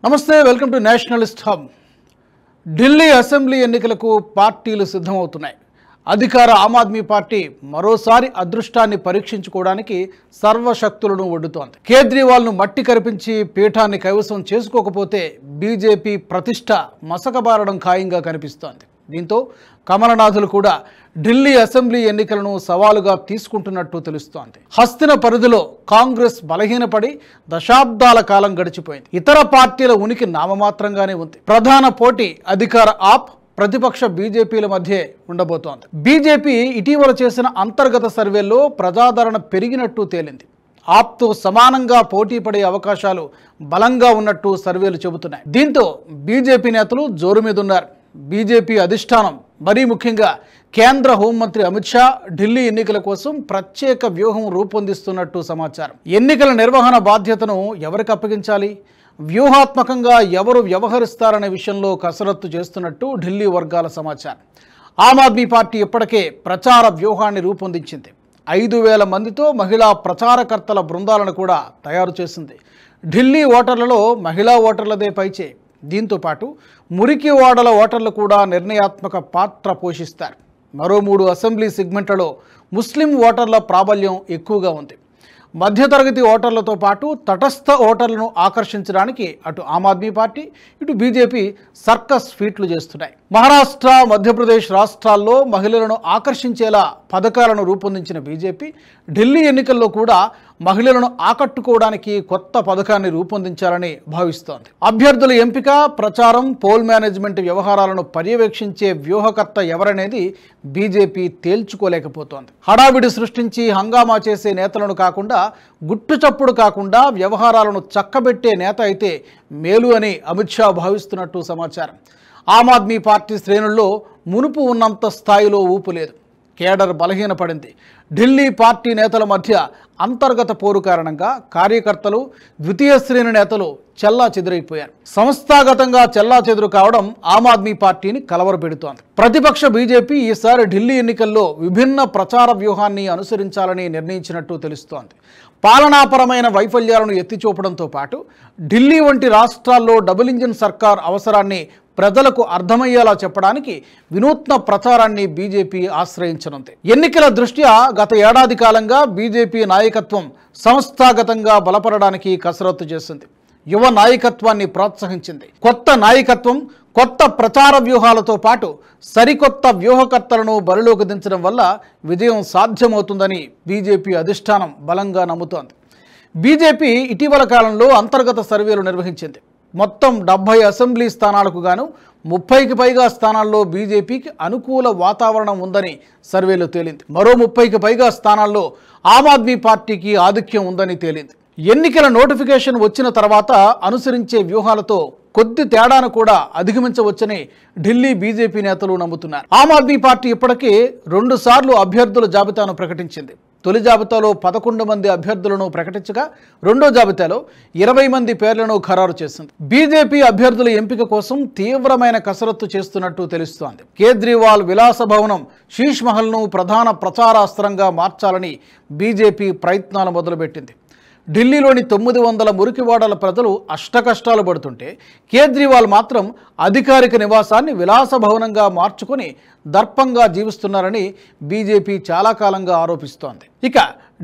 నమస్తే, welcome to Nationalist hub. Delhi assembly ఎన్నికలకు పార్టీలు సిద్ధమవుతున్నాయి. అధికార ఆమ్ ఆద్మీ పార్టీ మరోసారి అదృష్టాన్ని పరీక్షించుకోవడానికి సర్వశక్తులను ఒడ్డుతోంది. కేజ్రీవాల్ను మట్టి కరిపించి పీఠాన్ని కైవసం చేసుకోకపోతే బీజేపీ ప్రతిష్ట మసకబారడం ఖాయంగా కనిపిస్తోంది. దీంతో కమలనాథులు కూడా ఢిల్లీ అసెంబ్లీ ఎన్నికలను సవాలుగా తీసుకుంటున్నట్టు తెలుస్తోంది. హస్తిన పరిధిలో కాంగ్రెస్ బలహీనపడి దశాబ్దాల కాలం గడిచిపోయింది. ఇతర పార్టీల ఉనికి నామమాత్రంగానే ఉంది. ప్రధాన పోటీ అధికార ఆప్, ప్రతిపక్ష బీజేపీల మధ్య ఉండబోతోంది. బీజేపీ ఇటీవల చేసిన అంతర్గత సర్వేల్లో ప్రజాదరణ పెరిగినట్టు తేలింది. ఆప్తో సమానంగా పోటీ పడే అవకాశాలు బలంగా ఉన్నట్టు సర్వేలు చెబుతున్నాయి. దీంతో బీజేపీ నేతలు జోరు మీదున్నారు. బీజేపీ అధిష్టానం, మరీ ముఖ్యంగా కేంద్ర హోంమంత్రి అమిత్ షా ఢిల్లీ ఎన్నికల కోసం ప్రత్యేక వ్యూహం రూపొందిస్తున్నట్టు సమాచారం. ఎన్నికల నిర్వహణ బాధ్యతను ఎవరికి అప్పగించాలి, వ్యూహాత్మకంగా ఎవరు వ్యవహరిస్తారనే విషయంలో కసరత్తు చేస్తున్నట్టు ఢిల్లీ వర్గాల సమాచారం. ఆమ్ ఆద్మీ పార్టీ ఇప్పటికే ప్రచార వ్యూహాన్ని రూపొందించింది. 5,000 మందితో మహిళా ప్రచారకర్తల బృందాలను కూడా తయారు చేసింది. ఢిల్లీ ఓటర్లలో మహిళా ఓటర్లదే పైచే. దీంతో పాటు మురికి ఓడల ఓటర్లు కూడా నిర్ణయాత్మక పాత్ర పోషిస్తారు. మరో 3 అసెంబ్లీ సెగ్మెంట్లలో ముస్లిం ఓటర్ల ప్రాబల్యం ఎక్కువగా ఉంది. మధ్యతరగతి ఓటర్లతో పాటు తటస్థ ఓటర్లను ఆకర్షించడానికి అటు ఆమ్ ఆద్మీ పార్టీ, ఇటు బీజేపీ సర్కస్ ఫీట్లు చేస్తున్నాయి. మహారాష్ట్ర, మధ్యప్రదేశ్ రాష్ట్రాల్లో మహిళలను ఆకర్షించేలా పథకాలను రూపొందించిన బీజేపీ ఢిల్లీ ఎన్నికల్లో కూడా మహిళలను ఆకట్టుకోవడానికి కొత్త పథకాన్ని రూపొందించాలని భావిస్తోంది. అభ్యర్థుల ఎంపిక, ప్రచారం, పోల్ మేనేజ్మెంట్ వ్యవహారాలను పర్యవేక్షించే వ్యూహకర్త ఎవరనేది బీజేపీ తేల్చుకోలేకపోతోంది. హడావిడి సృష్టించి హంగామా చేసే నేతలను కాకుండా, గుట్టుచప్పుడు కాకుండా వ్యవహారాలను చక్కబెట్టే నేత అయితే మేలు అని అమిత్ షా భావిస్తున్నట్టు సమాచారం. ఆమ్ ఆద్మీ పార్టీ శ్రేణుల్లో మునుపు ఉన్నంత స్థాయిలో ఊపు లేదు. కేడర్ బలహీనపడింది. ఢిల్లీ పార్టీ నేతల మధ్య అంతర్గత పోరు కారణంగా కార్యకర్తలు, ద్వితీయ శ్రేణి నేతలు చెల్లా చెదురైపోయారు. సంస్థాగతంగా చెల్లా చెదురు కావడం ఆమ్ ఆద్మీ పార్టీని కలవరపెడుతోంది. ప్రతిపక్ష బీజేపీ ఈసారి ఢిల్లీ ఎన్నికల్లో విభిన్న ప్రచార వ్యూహాన్ని అనుసరించాలని నిర్ణయించినట్టు తెలుస్తోంది. పాలనాపరమైన వైఫల్యాలను ఎత్తిచూపడంతో పాటు ఢిల్లీ వంటి రాష్ట్రాల్లో డబుల్ ఇంజిన్ సర్కార్ అవసరాన్ని ప్రజలకు అర్థమయ్యేలా చెప్పడానికి వినూత్న ప్రచారాన్ని బీజేపీ ఆశ్రయించనుంది. ఎన్నికల దృష్ట్యా గత ఏడాది కాలంగా బీజేపీ నాయకత్వం సంస్థాగతంగా బలపడడానికి కసరత్తు చేసింది. యువ నాయకత్వాన్ని ప్రోత్సహించింది. కొత్త నాయకత్వం, కొత్త ప్రచార వ్యూహాలతో పాటు సరికొత్త వ్యూహకర్తలను బరిలోకి దించడం వల్ల విజయం సాధ్యమవుతుందని బీజేపీ అధిష్టానం బలంగా నమ్ముతోంది. బీజేపీ ఇటీవల కాలంలో అంతర్గత సర్వేలు నిర్వహించింది. మొత్తం 70 అసెంబ్లీ స్థానాలకు గాను 30కి పైగా స్థానాల్లో బీజేపీకి అనుకూల వాతావరణం ఉందని సర్వేలో తేలింది. మరో 30కి పైగా స్థానాల్లో ఆమ్ ఆద్మీ పార్టీకి ఆధిక్యం ఉందని తేలింది. ఎన్నికల నోటిఫికేషన్ వచ్చిన తర్వాత అనుసరించే వ్యూహాలతో కొద్ది తేడాను కూడా అధిగమించవచ్చని ఢిల్లీ బీజేపీ నేతలు నమ్ముతున్నారు. ఆమ్ ఆద్మీ పార్టీ ఇప్పటికే 2 సార్లు అభ్యర్థుల జాబితాను ప్రకటించింది. తొలి జాబితాలో 11 మంది అభ్యర్థులను ప్రకటించగా, రెండో జాబితాలో 20 మంది పేర్లను ఖరారు చేసింది. బీజేపీ అభ్యర్థుల ఎంపిక కోసం తీవ్రమైన కసరత్తు చేస్తున్నట్టు తెలుస్తోంది. కేజ్రీవాల్ విలాస భవనం శీష్ మహల్ను ప్రధాన ప్రచారాస్త్రంగా మార్చాలని బీజేపీ ప్రయత్నాలు మొదలుపెట్టింది. ఢిల్లీలోని 900 మురికివాడల ప్రజలు అష్టకష్టాలు పడుతుంటే కేజ్రీవాల్ మాత్రం అధికారిక నివాసాన్ని విలాస భవనంగా మార్చుకొని దర్పంగా జీవిస్తున్నారని బీజేపీ చాలా కాలంగా ఆరోపిస్తోంది. ఇక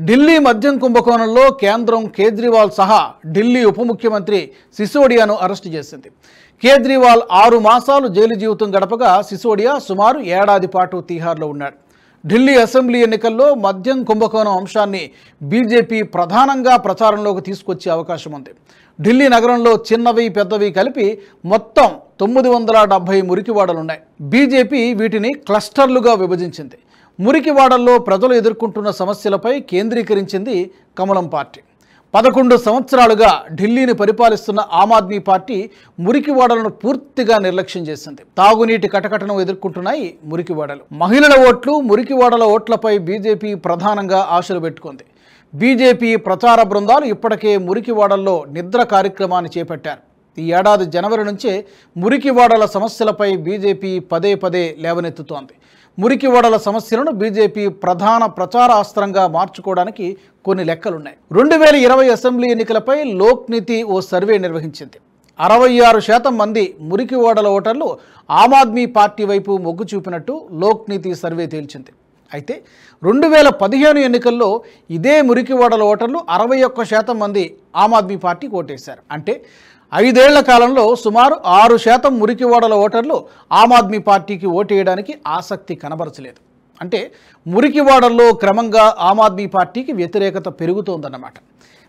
ఢిల్లీ మద్యం కుంభకోణంలో కేంద్రం కేజ్రీవాల్ సహా ఢిల్లీ ఉప ముఖ్యమంత్రి సిసోడియాను అరెస్టు చేసింది. కేజ్రీవాల్ 6 మాసాలు జైలు జీవితం గడపగా సిసోడియా సుమారు ఏడాది పాటు తీహార్లో ఉన్నాడు. ఢిల్లీ అసెంబ్లీ ఎన్నికల్లో మద్యం కుంభకోణం అంశాన్ని బీజేపీ ప్రధానంగా ప్రచారంలోకి తీసుకొచ్చే అవకాశం ఉంది. ఢిల్లీ నగరంలో చిన్నవి పెద్దవి కలిపి మొత్తం 970 మురికివాడలున్నాయి. బీజేపీ వీటిని క్లస్టర్లుగా విభజించింది. మురికివాడల్లో ప్రజలు ఎదుర్కొంటున్న సమస్యలపై కేంద్రీకరించింది కమలం పార్టీ. 11 సంవత్సరాలుగా ఢిల్లీని పరిపాలిస్తున్న ఆమ్ ఆద్మీ పార్టీ మురికివాడలను పూర్తిగా నిర్లక్ష్యం చేసింది. తాగునీటి కటకటను ఎదుర్కొంటున్నాయి మురికివాడలు. మహిళల ఓట్లు, మురికివాడల ఓట్లపై బీజేపీ ప్రధానంగా ఆశలు పెట్టుకుంది. బీజేపీ ప్రచార బృందాలు ఇప్పటికే మురికివాడల్లో నిద్ర కార్యక్రమాన్ని చేపట్టారు. ఈ ఏడాది జనవరి నుంచే మురికివాడల సమస్యలపై బీజేపీ పదే పదే లేవనెత్తుతోంది. మురికివాడల సమస్యలను బీజేపీ ప్రధాన ప్రచార అస్త్రంగా మార్చుకోవడానికి కొన్ని లెక్కలున్నాయి. 2020 అసెంబ్లీ ఎన్నికలపై లోక్ నీతి ఓ సర్వే నిర్వహించింది. 66% మంది మురికివాడల ఓటర్లు ఆమ్ ఆద్మీ పార్టీ వైపు మొగ్గు చూపినట్టు లోక్ నీతి సర్వే తేల్చింది. అయితే 2015 ఎన్నికల్లో ఇదే మురికివాడల ఓటర్లు 61% మంది ఆమ్ ఆద్మీ పార్టీకి ఓటేశారు. అంటే 5 ఏళ్ల కాలంలో సుమారు 6% మురికివాడల ఓటర్లు ఆమ్ ఆద్మీ పార్టీకి ఓటేయడానికి ఆసక్తి కనబరచలేదు. అంటే మురికివాడల్లో క్రమంగా ఆమ్ ఆద్మీ పార్టీకి వ్యతిరేకత పెరుగుతోందన్నమాట.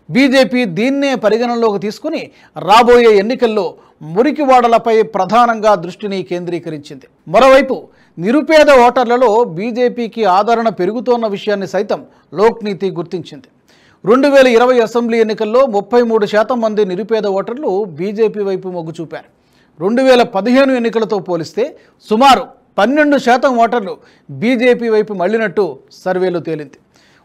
బీజేపీ దీన్నే పరిగణనలోకి తీసుకుని రాబోయే ఎన్నికల్లో మురికివాడలపై ప్రధానంగా దృష్టిని కేంద్రీకరించింది. మరోవైపు నిరుపేద ఓటర్లలో బీజేపీకి ఆదరణ పెరుగుతోన్న విషయాన్ని సైతం లోక్ నీతి గుర్తించింది. 2020 అసెంబ్లీ ఎన్నికల్లో 33% మంది నిరుపేద ఓటర్లు బీజేపీ వైపు మొగ్గు చూపారు. 2015 ఎన్నికలతో పోలిస్తే సుమారు 12% ఓటర్లు బీజేపీ వైపు మళ్లినట్టు సర్వేలో తేలింది.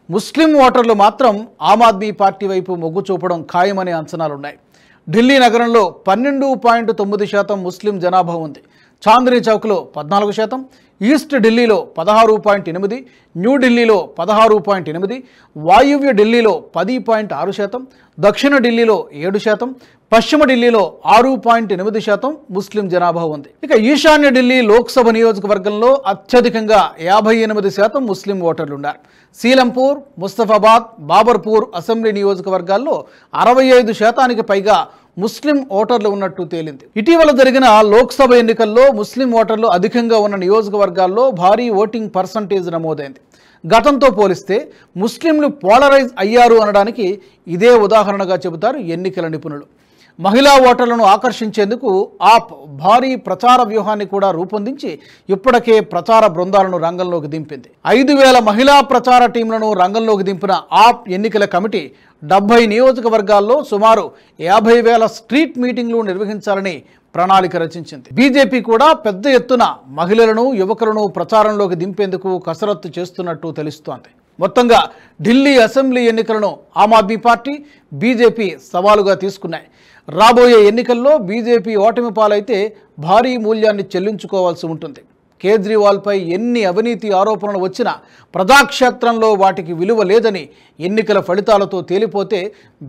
ముస్లిం ఓటర్లు మాత్రం ఆమ్ ఆద్మీ పార్టీ వైపు మొగ్గు చూపడం ఖాయమనే అంచనాలున్నాయి. ఢిల్లీ నగరంలో 12.9% ముస్లిం జనాభా ఉంది. చాందినీ చౌక్లో 14%, ఈస్ట్ ఢిల్లీలో 16.8%, న్యూఢిల్లీలో 16.8%, వాయువ్య ఢిల్లీలో 10.6%, దక్షిణ ఢిల్లీలో 7%, పశ్చిమ ఢిల్లీలో 6.8% ముస్లిం జనాభా ఉంది. ఇక ఈశాన్య ఢిల్లీ లోక్సభ నియోజకవర్గంలో అత్యధికంగా 58% ముస్లిం ఓటర్లు ఉన్నారు. సీలంపూర్, ముస్తఫాబాద్, బాబర్పూర్ అసెంబ్లీ నియోజకవర్గాల్లో 65%కి పైగా ముస్లిం ఓటర్లు ఉన్నట్టు తేలింది. ఇటీవల జరిగిన లోక్సభ ఎన్నికల్లో ముస్లిం ఓటర్లు అధికంగా ఉన్న నియోజకవర్గాల్లో భారీ ఓటింగ్ పర్సంటేజ్ నమోదైంది. గతంతో పోలిస్తే ముస్లింలు పోలరైజ్ అయ్యారు అనడానికి ఇదే ఉదాహరణగా చెబుతారు ఎన్నికల నిపుణులు. మహిళా ఓటర్లను ఆకర్షించేందుకు ఆప్ భారీ ప్రచార వ్యూహాన్ని కూడా రూపొందించి ఇప్పటికే ప్రచార బృందాలను రంగంలోకి దింపింది. 5,000 మహిళా ప్రచార టీంలను రంగంలోకి దింపిన ఆప్ ఎన్నికల కమిటీ 70 నియోజకవర్గాల్లో సుమారు 50,000 స్ట్రీట్ మీటింగ్లు నిర్వహించాలని ప్రణాళిక రచించింది. బీజేపీ కూడా పెద్ద ఎత్తున మహిళలను, యువకులను ప్రచారంలోకి దింపేందుకు కసరత్తు చేస్తున్నట్టు తెలుస్తోంది. మొత్తంగా ఢిల్లీ అసెంబ్లీ ఎన్నికలను ఆమ్ ఆద్మీ పార్టీ, బీజేపీ సవాలుగా తీసుకున్నాయి. రాబోయే ఎన్నికల్లో బీజేపీ ఓటమి పాలైతే భారీ మూల్యాన్ని చెల్లించుకోవాల్సి ఉంటుంది. కేజ్రీవాల్పై ఎన్ని అవినీతి ఆరోపణలు వచ్చినా ప్రజాక్షేత్రంలో వాటికి విలువ లేదని ఎన్నికల ఫలితాలతో తేలిపోతే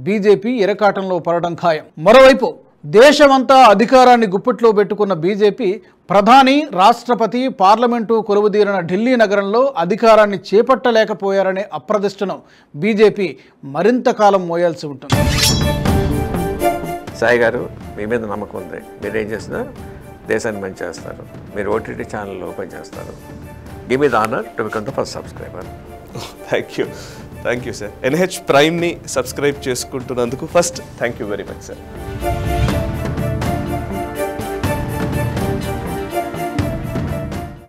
బీజేపీ ఇరకాటంలో పడడం ఖాయం. మరోవైపు దేశమంతా అధికారాన్ని గుప్పిట్లో పెట్టుకున్న బీజేపీ ప్రధాని, రాష్ట్రపతి, పార్లమెంటు కొలువుదీరిన ఢిల్లీ నగరంలో అధికారాన్ని చేపట్టలేకపోయారనే అప్రదిష్టను బీజేపీ మరింత కాలం మోయాల్సి ఉంటుంది. సాయి గారు, మీ మీద నమ్మకం ఉంది. మీరేం చేస్తున్నారు? దేశాన్ని మంచి చేస్తారు. మీరు ఓటీటీ ఛానల్ ఓపెన్ చేస్తారు. Give me the honour to become the first subscriber. Thank you sir. NH ప్రైమ్ని సబ్స్క్రైబ్ చేసుకుంటున్నందుకు first thank you very much sir.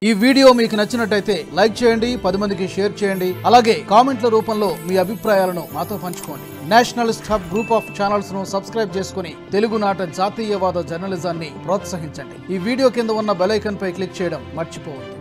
ఈ వీడియో మీకు నచ్చినట్టయితే లైక్ చేయండి, 10 మందికి షేర్ చేయండి. అలాగే కామెంట్ల రూపంలో మీ అభిప్రాయాలను మాతో పంచుకోండి. Nationalist hub group of channels ను సబ్స్క్రైబ్ చేసుకుని తెలుగునాట జాతీయవాద జర్నలిజాన్ని ప్రోత్సహించండి. ఈ వీడియో కింద ఉన్న బెల్ ఐకాన్ పై క్లిక్ చేయడం మర్చిపోవద్దు.